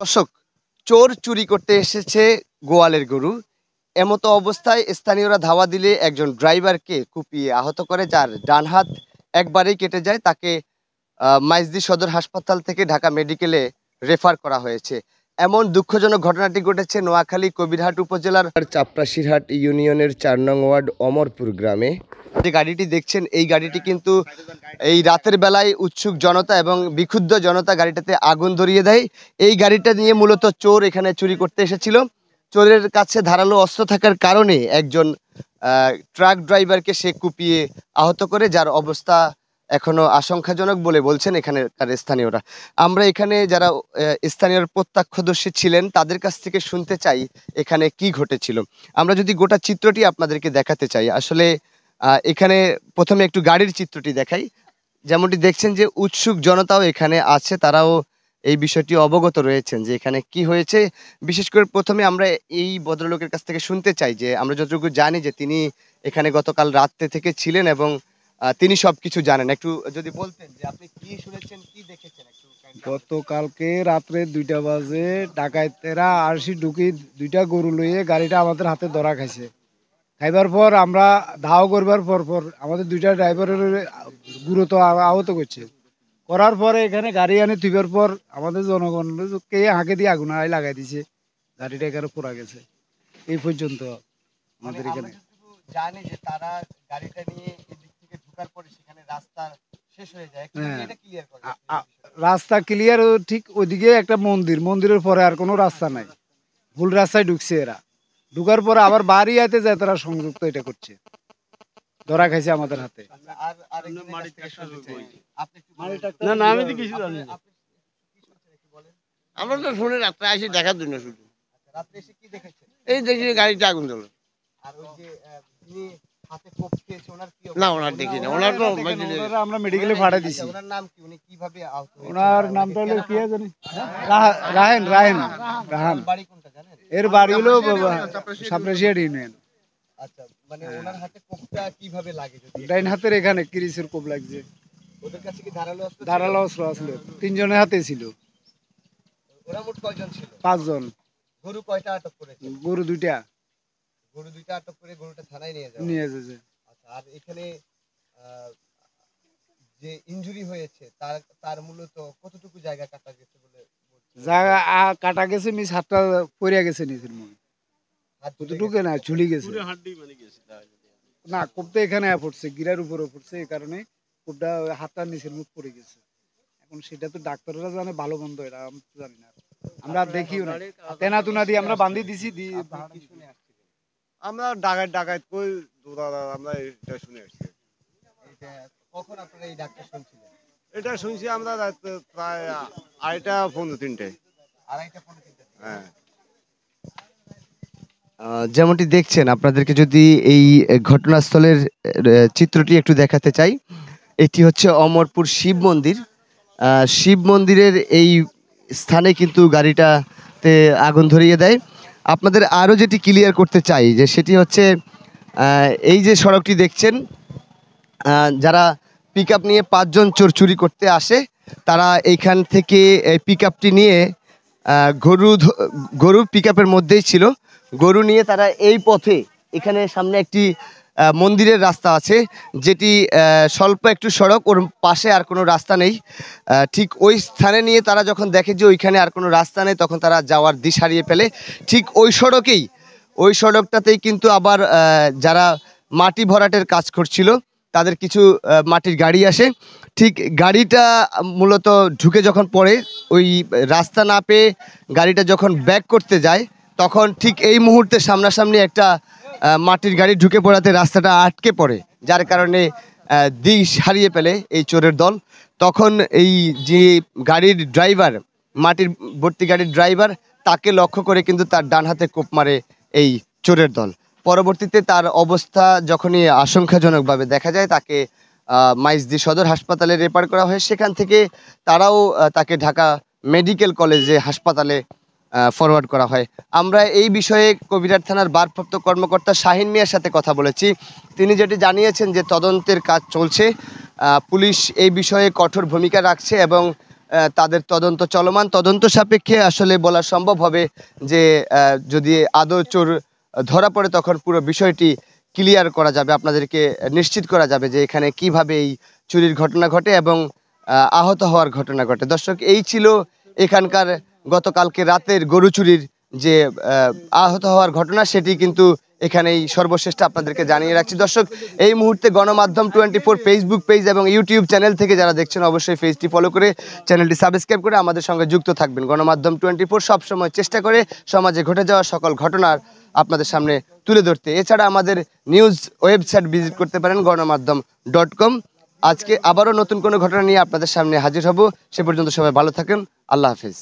দর্শক, চোর চুরি করতে এসেছে গোয়ালের গরু। এমতো অবস্থায় স্থানীয়রা ধাওয়া দিলে একজন ড্রাইভারকে কুপিয়ে আহত করে, যার ডান হাত একবারেই কেটে যায়। তাকে মাইজদি সদর হাসপাতাল থেকে ঢাকা মেডিকেলে রেফার করা হয়েছে। এমন দুঃখজনক ঘটনাটি ঘটেছে নোয়াখালী কবিরহাট উপজেলার চাপরাশিরহাট ইউনিয়নের ৪ নং ওয়ার্ড অমরপুর গ্রামে। যে গাড়িটি দেখছেন, এই গাড়িটি কিন্তু এই রাতের বেলায় উৎসুক জনতা এবং বিক্ষুব্ধ জনতা গাড়িটাতে আগুন ধরিয়ে দেয়। এই গাড়িটা নিয়ে মূলত চোর এখানে চুরি করতে এসেছিল। চোরের কাছে ধারালো অস্ত্র থাকার কারণে একজন ট্রাক ড্রাইভারকে সে কুপিয়ে আহত করে, যার অবস্থা এখনো আশঙ্কাজনক বলে বলছেন এখানকার স্থানীয়রা। আমরা এখানে যারা স্থানীয় প্রত্যক্ষদর্শী ছিলেন তাদের কাছ থেকে শুনতে চাই এখানে কি ঘটেছিল। আমরা যদি গোটা চিত্রটি আপনাদেরকে দেখাতে চাই, আসলে এখানে প্রথমে একটু গাড়ির চিত্রটি দেখাই। যেমনটি দেখছেন যে উৎসুক জনতাও এখানে আছে, তারাও এই বিষয়টি অবগত রয়েছেন যে এখানে কি হয়েছে। বিশেষ করে প্রথমে আমরা এই ভদ্রলোকের কাছ থেকে শুনতে চাই যে আমরা যতটুকু জানি যে তিনি এখানে গতকাল রাত্রে থেকে ছিলেন এবং তিনি সবকিছু জানেন। একটু যদি বলতেন যে আপনি কি শুনেছেন, কি দেখেছেন। গতকালকে রাত্রে 2টা বাজে ডাকাতেরা আরসি ঢুকি 2টা গরু লইয়ে গাড়িটা আমাদের হাতে ধরা খাইছে। খাইবার পর আমরা ধাও করবার পর আমাদের 2টা ড্রাইভারের গুরুতর আহত করছে। করার পরে এখানে গাড়ি আনে থুইবার পর আমাদের জনগণকে হাঁকে দিয়ে আগুন লাগাই দিছে। গাড়িটা এখানে পোড়া গেছে। এই পর্যন্ত আমাদের এখানে জানি যে তারা গাড়িটা নিয়ে এদিক থেকে ঢোকার পরে সেখানে রাস্তা শেষ হয়ে যায়। এটা ক্লিয়ার করে রাস্তা ক্লিয়ার, ঠিক ওইদিকে একটা মন্দিরের পরে আর কোনো রাস্তা নাই। ভুল রাস্তায় ঢুকছে এরা। ঢুকার পরে আবার বাড়ি আইতে যায় তারা সংযুক্ত এটা করছে। ধরা খাইছে আমাদের হাতে। না না, আমি তো কিছু জানি না। আমরা তো শুনে রাত্রে আসি দেখার জন্য শুধু। রাত্রে এসে কি দেখেছেন? এই দেখি গাড়িটা আগুন জ্বলে। আর ওই যে যিনি হাতে কোপ খেয়েছে ওনার কি? না, ওনার দেখি না। ওনার তো আমরা মেডিকেলে পাঠিয়ে দিছি। ওনার নাম কি? উনি কিভাবে আহত হয়েছে? ওনার নামটা হলো কি জানি? রাহেন। বাড়ি কোনটা জানেন? এর বাড়ি হলো চাপরাশিরহাট ইউনিয়ন। আচ্ছা, মানে ওনার হাতে কোপটা কিভাবে লাগে? যদি ডাইন হাতের এখানে কিরিসের কোপ লাগছে। ওদের কাছে কি ধারালো অস্ত্র? ধারালো অস্ত্র আসলে 3 জনের হাতে ছিল। ওরা মোট কয়জন ছিল? 5 জন। গরু কয়টা আটক করেছে? গরু 2টা। গরু 2টা আটক করে গরুটা থানায় নিয়ে যাচ্ছে। আচ্ছা, আর এখানে যে ইনজুরি হয়েছে তার মূলত কতটুকু জায়গা কাটা গেছে বলে বলছেন? জায়গা কাটা গেছে, নিজ হাতটা পড়ে গেছে নিচের মনে। কতটুকু না ঝুলি গেছে। না, কোপটা এখানে পড়ছে, গিরার উপরে পড়ছে, এই কারণে কোপটা হাতটা নিচের মুখ পড়ে গেছে। এখন সেটা তো ডাক্তাররা জানে ভালো মন্দ, এটা আমি তো জানি না। আমরা দেখিও না, তেনা তুনা দিয়ে আমরা বান্ধি দিছি। আমরা ডাকাত কই আমরা এটা শুনে আসছি। কখন আপনারা এই ডাক্তার শুনছিলেন? এটা শুনছি আমরা প্রায় 2:15-3টে। হ্যাঁ। যেমনটি দেখছেন, আপনাদেরকে যদি এই ঘটনাস্থলের চিত্রটি একটু দেখাতে চাই। এটি হচ্ছে অমরপুর শিব মন্দির। শিব মন্দিরের এই স্থানে কিন্তু গাড়িটাতে আগুন ধরিয়ে দেয়। আপনাদের আরও যেটি ক্লিয়ার করতে চাই যে সেটি হচ্ছে এই যে সড়কটি দেখছেন, যারা পিক আপ নিয়ে 5 জন চোর চুরি করতে আসে, তারা এইখান থেকে পিক আপটি নিয়ে গরু পিক আপের মধ্যেই ছিল। গরু নিয়ে তারা এই পথে, এখানে সামনে একটি মন্দিরের রাস্তা আছে, যেটি স্বল্প একটু সড়ক, ওর পাশে আর কোনো রাস্তা নেই। ঠিক ওই স্থানে নিয়ে তারা যখন দেখে যে ওইখানে আর কোনো রাস্তা নেই, তখন তারা যাওয়ার দিশ হারিয়ে ফেলে। ঠিক ওই সড়কটাতেই কিন্তু আবার যারা মাটি ভরাটের কাজ করছিল তাদের কিছু মাটির গাড়ি আসে। ঠিক গাড়িটা মূলত ঢুকে যখন পড়ে, ওই রাস্তা না পেয়ে গাড়িটা যখন ব্যাক করতে যায়, তখন ঠিক এই মুহূর্তে সামনাসামনি একটা মাটির গাড়ি ঢুকে পড়াতে রাস্তাটা আটকে পড়ে, যার কারণে দিশ হারিয়ে ফেলে এই চোরের দল। তখন এই যে গাড়ির ড্রাইভার, মাটির ভর্তি গাড়ির ড্রাইভার, তাকে লক্ষ্য করে কিন্তু তার ডান হাতে কোপ মারে এই চোরের দল। পরবর্তীতে তার অবস্থা যখনই আশঙ্কাজনকভাবে দেখা যায়, তাকে মাইজদি সদর হাসপাতালে রেফার করা হয়। সেখান থেকে তারাও তাকে ঢাকা মেডিকেল কলেজে হাসপাতালে ফরওয়ার্ড করা হয়। আমরা এই বিষয়ে কবিরাট থানার ভারপ্রাপ্ত কর্মকর্তা শাহিন মিয়ার সাথে কথা বলেছি। তিনি যেটি জানিয়েছেন যে তদন্তের কাজ চলছে, পুলিশ এই বিষয়ে কঠোর ভূমিকা রাখছে এবং তাদের তদন্ত চলমান। তদন্ত সাপেক্ষে আসলে বলা সম্ভব হবে যে যদি আদৌ চোর ধরা পড়ে তখন পুরো বিষয়টি ক্লিয়ার করা যাবে, আপনাদেরকে নিশ্চিত করা যাবে যে এখানে কিভাবে এই চুরির ঘটনা ঘটে এবং আহত হওয়ার ঘটনা ঘটে। দর্শক, এই ছিল এখানকার গতকালকে রাতের গরু চুরির যে আহত হওয়ার ঘটনা, সেটি কিন্তু এখানেই সর্বশ্রেষ্ঠ আপনাদেরকে জানিয়ে রাখছি। দর্শক, এই মুহূর্তে গণমাধ্যম 24 ফেসবুক পেজ এবং ইউটিউব চ্যানেল থেকে যারা দেখছেন অবশ্যই পেজটি ফলো করে চ্যানেলটি সাবস্ক্রাইব করে আমাদের সঙ্গে যুক্ত থাকবেন। গণমাধ্যম 24 সবসময় চেষ্টা করে সমাজে ঘটে যাওয়া সকল ঘটনার আপনাদের সামনে তুলে ধরতে। এছাড়া আমাদের নিউজ ওয়েবসাইট ভিজিট করতে পারেন গণমাধ্যম.com। আজকে আবারও নতুন কোনো ঘটনা নিয়ে আপনাদের সামনে হাজির হব। সে পর্যন্ত সবাই ভালো থাকেন। আল্লাহ হাফিজ।